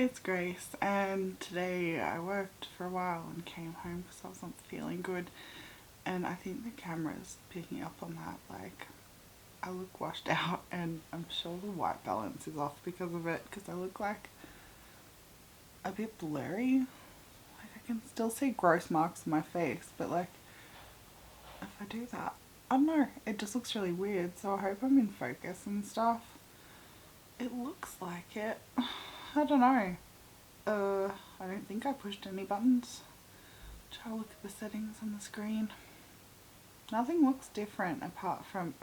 Hi, it's Grace, and today I worked for a while and came home because I wasn't feeling good, and I think the camera's picking up on that. Like, I look washed out, and I'm sure the white balance is off because of it, because I look like a bit blurry. Like, I can still see gross marks on my face, but like, if I do that, I don't know, it just looks really weird, so I hope I'm in focus and stuff. It looks like it. I don't know. I don't think I pushed any buttons. Try to look at the settings on the screen. Nothing looks different apart from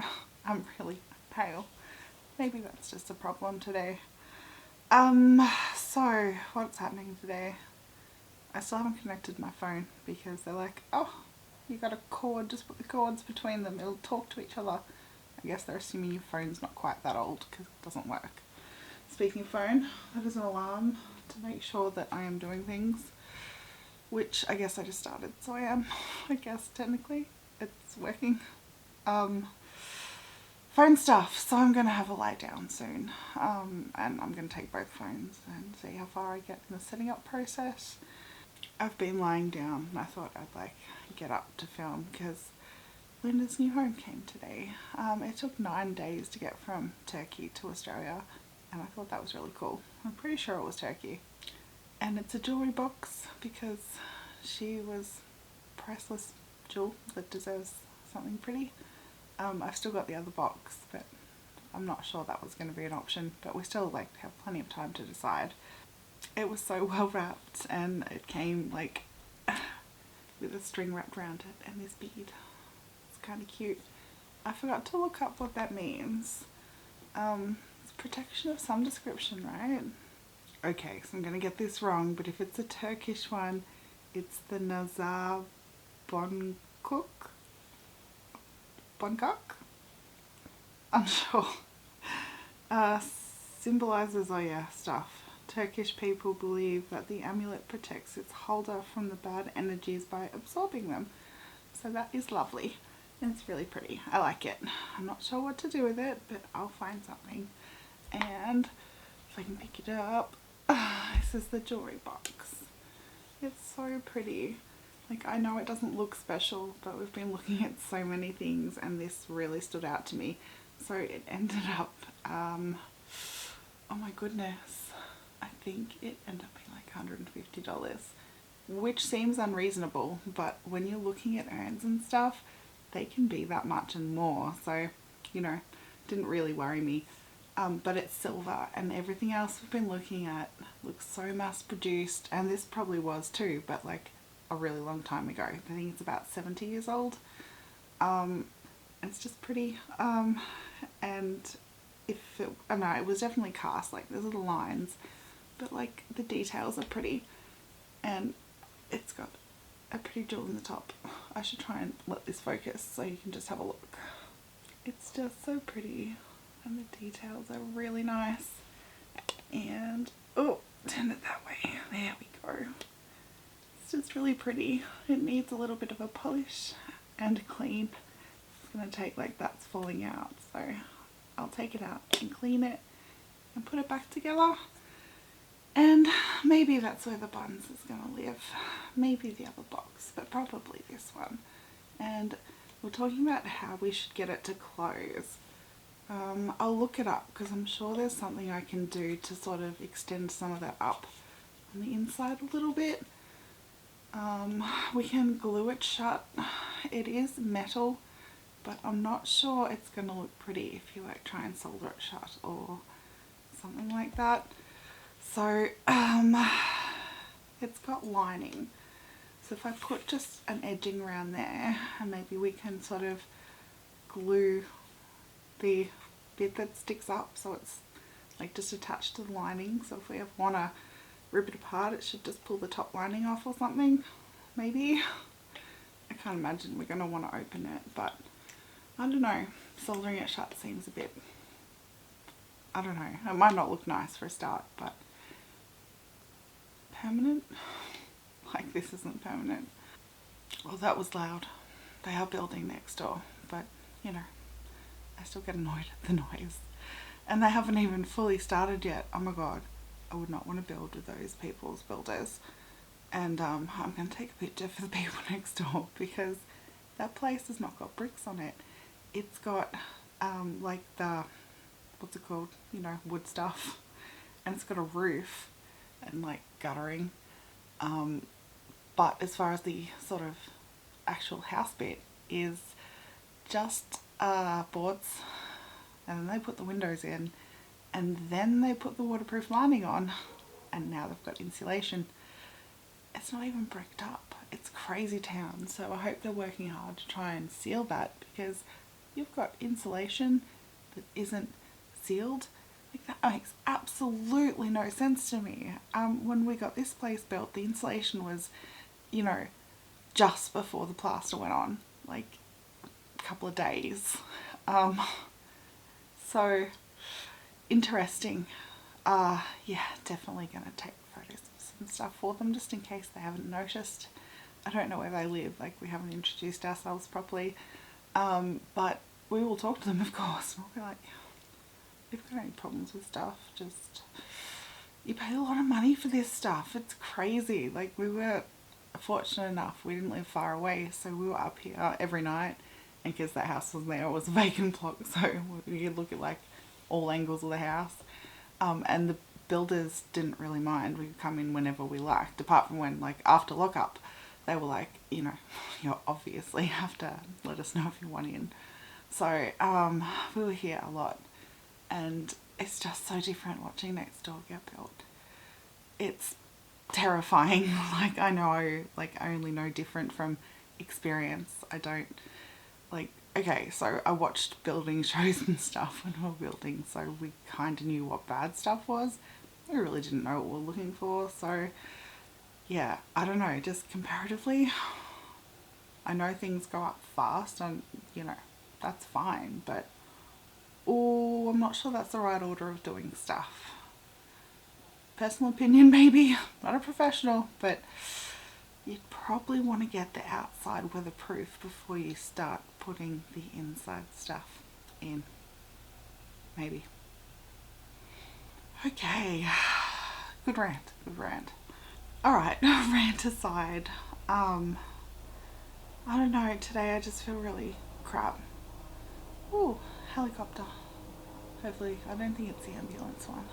I'm really pale. Maybe that's just a problem today. So what's happening today? I still haven't connected my phone because they're like, oh, you got a cord, just put the cords between them, it'll talk to each other. I guess they're assuming your phone's not quite that old because it doesn't work. Speaking of phone, that is an alarm to make sure that I am doing things, which I guess I just started, so I am. I guess technically it's working. Phone stuff, so I'm gonna have a lie down soon, and I'm gonna take both phones and see how far I get in the setting up process. I've been lying down and I thought I'd get up to film because Linda's new home came today. It took 9 days to get from Turkey to Australia, and I thought that was really cool. I'm pretty sure it was Turkey. And it's a jewellery box because she was priceless jewel that deserves something pretty. I've still got the other box, but I'm not sure that was going to be an option, but we still have plenty of time to decide. It was so well wrapped, and it came with a string wrapped around it and this bead. It's kind of cute. I forgot to look up what that means. It's protection of some description, right? Okay, so I'm going to get this wrong, but if it's a Turkish one, it's the Nazar Bonkuk? Bonkuk? I'm sure. Symbolizes, oh yeah, stuff. Turkish people believe that the amulet protects its holder from the bad energies by absorbing them. So that is lovely, and it's really pretty. I like it. I'm not sure what to do with it, but I'll find something. And if I can pick it up, this is the jewellery box. It's so pretty. I know it doesn't look special, but we've been looking at so many things and this really stood out to me. So it ended up, oh my goodness, I think it ended up being $150, which seems unreasonable, but when you're looking at urns and stuff, they can be that much and more. So, didn't really worry me. But it's silver, and everything else we've been looking at looks so mass produced, and this probably was too, but a really long time ago. I think it's about 70 years old. It's just pretty, and I know it was definitely cast, there's little lines, but the details are pretty, and it's got a pretty jewel in the top. I should try and let this focus so you can just have a look. It's just so pretty. And the details are really nice. And, oh, turn it that way. There we go. It's just really pretty. It needs a little bit of a polish and a clean. It's going to take, that's falling out. So I'll take it out and clean it and put it back together. And maybe that's where the buns is going to live. Maybe the other box, but probably this one. And we're talking about how we should get it to close. I'll look it up because I'm sure there's something I can do to sort of extend some of that up on the inside a little bit. We can glue it shut. It is metal, but I'm not sure it's going to look pretty if you try and solder it shut or something like that. So it's got lining. So if I put just an edging around there, and maybe we can sort of glue the bit that sticks up so it's just attached to the lining. So if we want to rip it apart, it should just pull the top lining off or something, maybe. I can't imagine we're going to want to open it, but I don't know. Soldering it shut seems a bit, I don't know. It might not look nice for a start, but permanent? This isn't permanent. Well, that was loud. They are building next door, but I still get annoyed at the noise. And they haven't even fully started yet. Oh my god. I would not want to build with those people's builders. And I'm going to take a picture for the people next door, because that place has not got bricks on it. It's got like the, what's it called, you know, wood stuff, and it's got a roof and like guttering. But as far as the sort of actual house bit is just boards, and then they put the windows in, and then they put the waterproof lining on, and now they've got insulation. It's not even bricked up. It's crazy town. So I hope they're working hard to try and seal that, because you've got insulation that isn't sealed. Like, that makes absolutely no sense to me. When we got this place built, the insulation was, you know, just before the plaster went on, like a couple of days. So interesting. Yeah, definitely gonna take photos of some stuff for them, just in case they haven't noticed. I don't know where they live, like we haven't introduced ourselves properly, but we will talk to them, of course. We'll be like, if you've got any problems with stuff, just, you pay a lot of money for this stuff. It's crazy. Like, we were fortunate enough, we didn't live far away, so we were up here every night, and because that house was there, it was a vacant block, so we could look at like all angles of the house. And the builders didn't really mind. We could come in whenever we liked, apart from when, like, after lockup, they were like, you know, you obviously have to let us know if you want in. So we were here a lot, and it's just so different watching next door get built. It's terrifying. Like, I know, like, I only know different from experience. I don't, like, okay, so I watched building shows and stuff when we were building, so we kind of knew what bad stuff was. We really didn't know what we were looking for, so yeah, I don't know, just comparatively, I know things go up fast, and, you know, that's fine, but oh, I'm not sure that's the right order of doing stuff. Personal opinion, maybe. Not a professional, but you'd probably want to get the outside weatherproof before you start putting the inside stuff in. Maybe. Okay. Good rant. Good rant. Alright, rant aside. I don't know, today I just feel really crap. Ooh, helicopter. Hopefully, I don't think it's the ambulance one,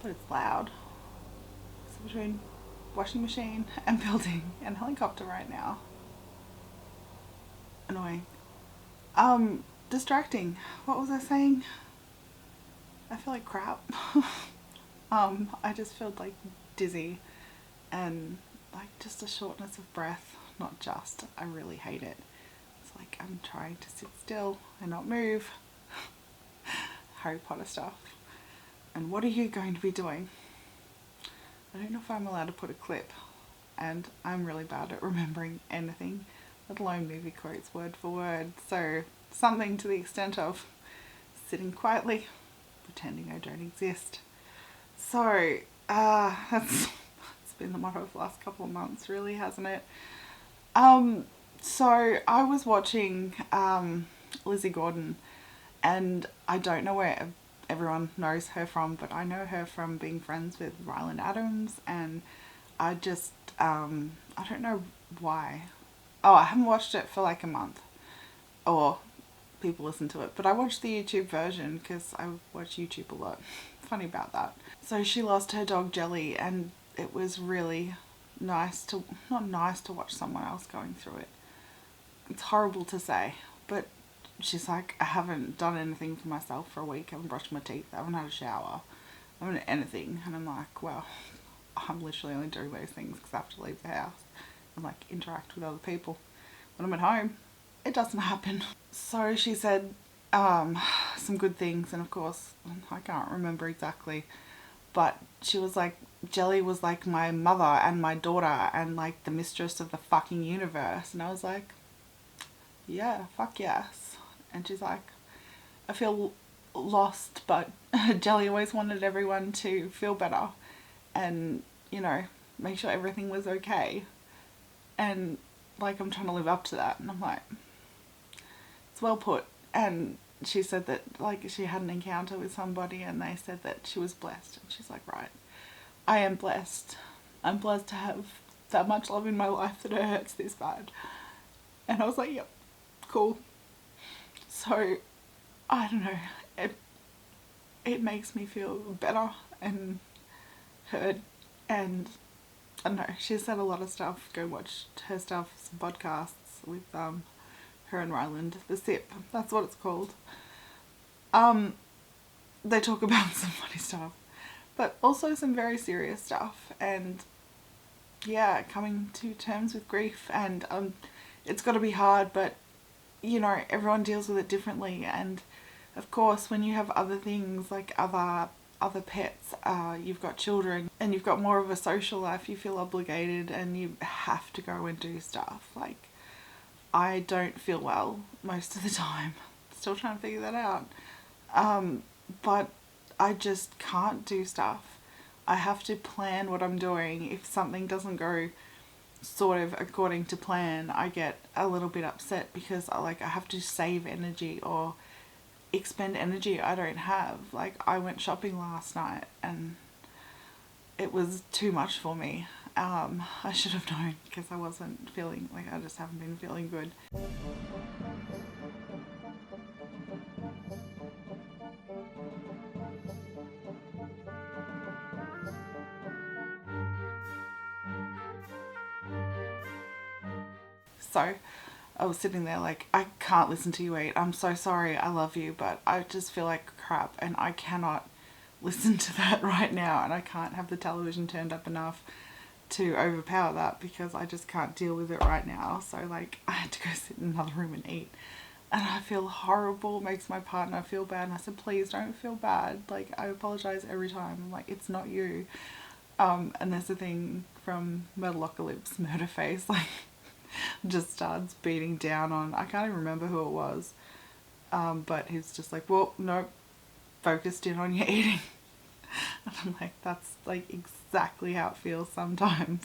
but it's loud. So between washing machine and building and helicopter right now. Annoying. Distracting. What was I saying? I feel like crap. I just felt like dizzy and like just a shortness of breath. Not just, I really hate it. It's like I'm trying to sit still and not move. Harry Potter stuff. And what are you going to be doing? I don't know if I'm allowed to put a clip, and I'm really bad at remembering anything, let alone movie quotes word for word. So something to the extent of sitting quietly, pretending I don't exist. So that's been the motto of the last couple of months, really, hasn't it? So I was watching Lizzie Gordon, and I don't know where everyone knows her from, but I know her from being friends with Ryland Adams, and I just, I don't know why. Oh, I haven't watched it for like a month, or people listen to it, but I watched the YouTube version because I watch YouTube a lot. Funny about that. So she lost her dog Jelly, and it was really nice to, not nice to watch someone else going through it. It's horrible to say, but she's like, I haven't done anything for myself for a week. I haven't brushed my teeth. I haven't had a shower. I haven't done anything. And I'm like, well, I'm literally only doing those things because I have to leave the house and like interact with other people. When I'm at home, it doesn't happen. So she said some good things, and of course, I can't remember exactly, but she was like, Jelly was like my mother and my daughter and like the mistress of the fucking universe. And I was like, yeah, fuck yes. And she's like, I feel lost, but Jelly always wanted everyone to feel better and, you know, make sure everything was okay. And like, I'm trying to live up to that. And I'm like, it's well put. And she said that like she had an encounter with somebody and they said that she was blessed. And she's like, right. I am blessed. I'm blessed to have that much love in my life that it hurts this bad. And I was like, yep, cool. So, I don't know, it makes me feel better and heard, and I don't know, she said a lot of stuff. Go watch her stuff, some podcasts with her and Ryland, The Sip, that's what it's called. They talk about some funny stuff, but also some very serious stuff, and yeah, coming to terms with grief, and it's got to be hard, but you know, everyone deals with it differently, and of course when you have other things like other pets, you've got children and you've got more of a social life, you feel obligated and you have to go and do stuff. Like, I don't feel well most of the time, still trying to figure that out, but I just can't do stuff. I have to plan what I'm doing. If something doesn't go sort of according to plan, I get a little bit upset because I have to save energy or expend energy I don't have. Like, I went shopping last night and it was too much for me. I should have known, because I wasn't feeling, like, I just haven't been feeling good. So I was sitting there like, I can't listen to you eat. I'm so sorry. I love you, but I just feel like crap and I cannot listen to that right now, and I can't have the television turned up enough to overpower that because I just can't deal with it right now. So like, I had to go sit in another room and eat, and I feel horrible. It makes my partner feel bad, and I said, please don't feel bad. Like, I apologize every time. I'm like, it's not you. And there's a thing from Metalocalypse, Murderface, like, just starts beating down on, I can't even remember who it was, but he's just like, well, nope, focused in on your eating. And I'm like, that's like exactly how it feels sometimes.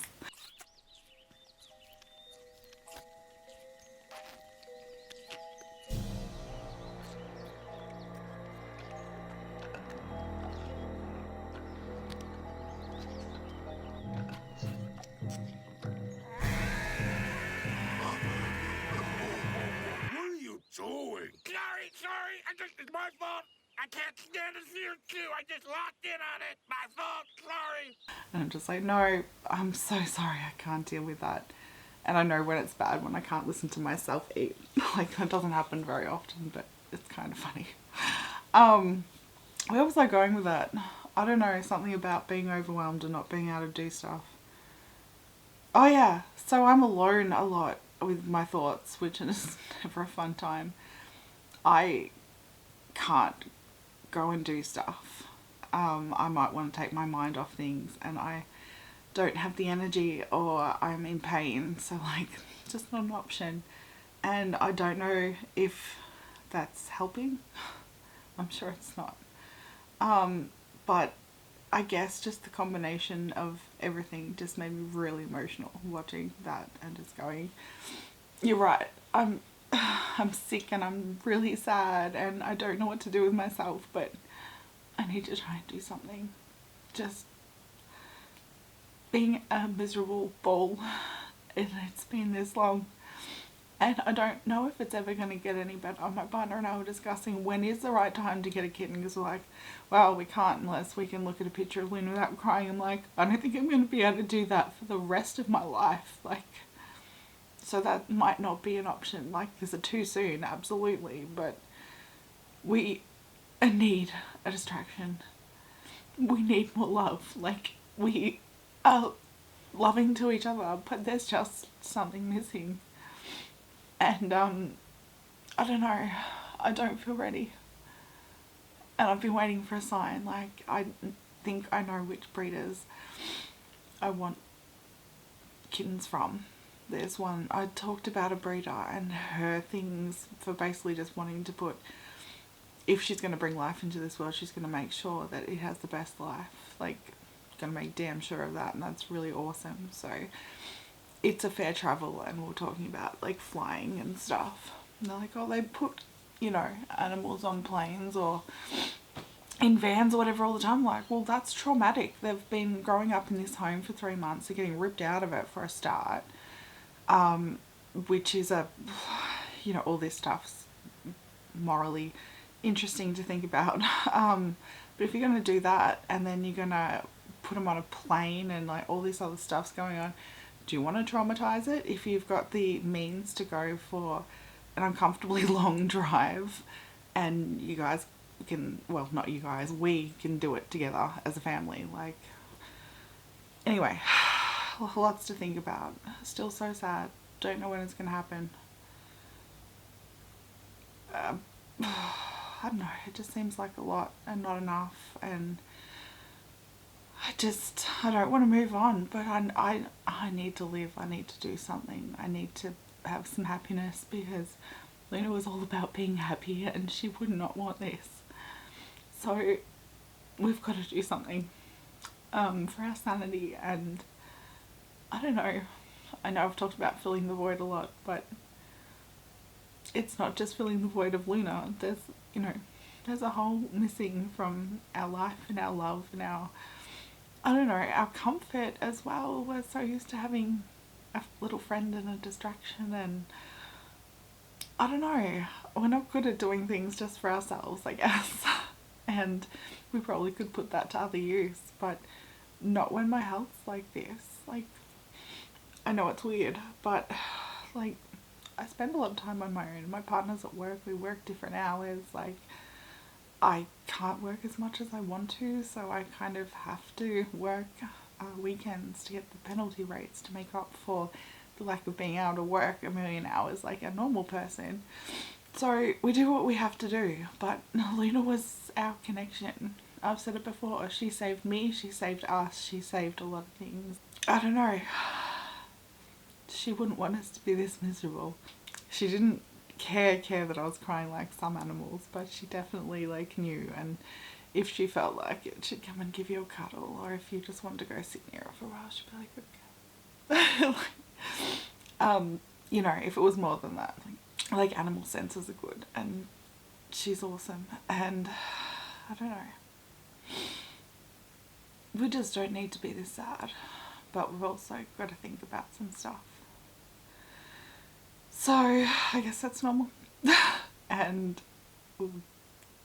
What are you doing? Sorry, it's my fault. I can't stand the CO2. I just locked in on it. My fault, sorry. And I'm just like, no, I'm so sorry, I can't deal with that. And I know when it's bad when I can't listen to myself eat. Like, that doesn't happen very often, but it's kind of funny. Where was I going with that? I don't know, something about being overwhelmed and not being able to do stuff. Oh yeah, so I'm alone a lot with my thoughts, which is never a fun time. I can't go and do stuff. I might want to take my mind off things and I don't have the energy, or I'm in pain, so like, just not an option. And I don't know if that's helping. I'm sure it's not. But I guess just the combination of everything just made me really emotional watching that and just going, you're right, I'm sick and I'm really sad and I don't know what to do with myself, but I need to try and do something. Just being a miserable ball, and it's been this long, and I don't know if it's ever going to get any better. My partner and I were discussing when is the right time to get a kitten, because we're like, well, we can't unless we can look at a picture of Lynn without crying. I'm like, I don't think I'm going to be able to do that for the rest of my life. Like, so that might not be an option. Like, is it too soon? Absolutely. But we need a distraction. We need more love. Like, we are loving to each other, but there's just something missing. And I don't know, I don't feel ready. And I've been waiting for a sign. Like, I think I know which breeders I want kittens from. There's one, I talked about a breeder and her things for basically just wanting to put, if she's going to bring life into this world, she's going to make sure that it has the best life. Like, going to make damn sure of that, and that's really awesome. So it's a fair travel, and we're talking about like flying and stuff. And they're like, oh, they put, you know, animals on planes or in vans or whatever all the time. Like, well, that's traumatic. They've been growing up in this home for 3 months. They're getting ripped out of it for a start, which is all this stuff's morally interesting to think about. But if you're going to do that and then you're going to put them on a plane and like all this other stuff's going on, do you want to traumatize it? If you've got the means to go for an uncomfortably long drive and you guys can, well, not you guys, we can do it together as a family. Like, anyway, lots to think about. Still so sad. Don't know when it's going to happen. I don't know, it just seems like a lot and not enough, and I don't want to move on, but I need to live. I need to do something. I need to have some happiness, because Luna was all about being happy and she would not want this. So we've got to do something for our sanity. And I don't know, I know I've talked about filling the void a lot, but it's not just filling the void of Luna. There's a hole missing from our life and our love and our comfort as well. We're so used to having a little friend and a distraction, and I don't know, we're not good at doing things just for ourselves, I guess. And we probably could put that to other use, but not when my health's like this. Like, I know it's weird, but like, I spend a lot of time on my own. My partner's at work, we work different hours. Like, I can't work as much as I want to, so I kind of have to work weekends to get the penalty rates to make up for the lack of being able to work a million hours like a normal person. So we do what we have to do, but Luna was our connection. I've said it before, she saved me, she saved us, she saved a lot of things. I don't know, she wouldn't want us to be this miserable. She didn't care that I was crying like some animals, but she definitely like knew, and if she felt like it, she'd come and give you a cuddle, or if you just wanted to go sit near her for a while, she'd be like, okay. If it was more than that, like animal senses are good, and she's awesome. And I don't know, we just don't need to be this sad, but we've also got to think about some stuff. So I guess that's normal. And we'll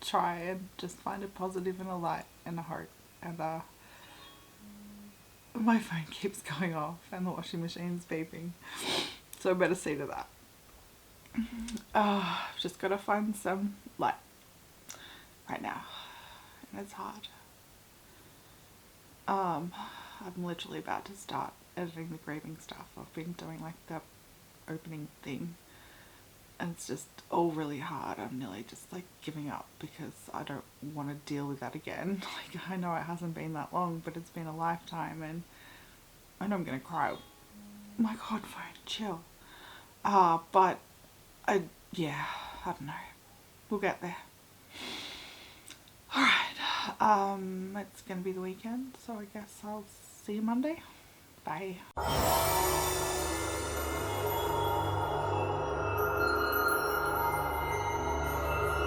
try and just find a positive and a light and a hope. And my phone keeps going off and the washing machine's beeping, so I better see to that. I've just got to find some light right now, and it's hard. I'm literally about to start editing the grieving stuff. I've been doing like the opening thing, and it's just all really hard. I'm nearly just like giving up because I don't want to deal with that again. Like, I know it hasn't been that long, but it's been a lifetime, and I know I'm gonna cry. My god, phone, chill. But I don't know, we'll get there. Alright, it's gonna be the weekend, so I guess I'll see you Monday. Bye.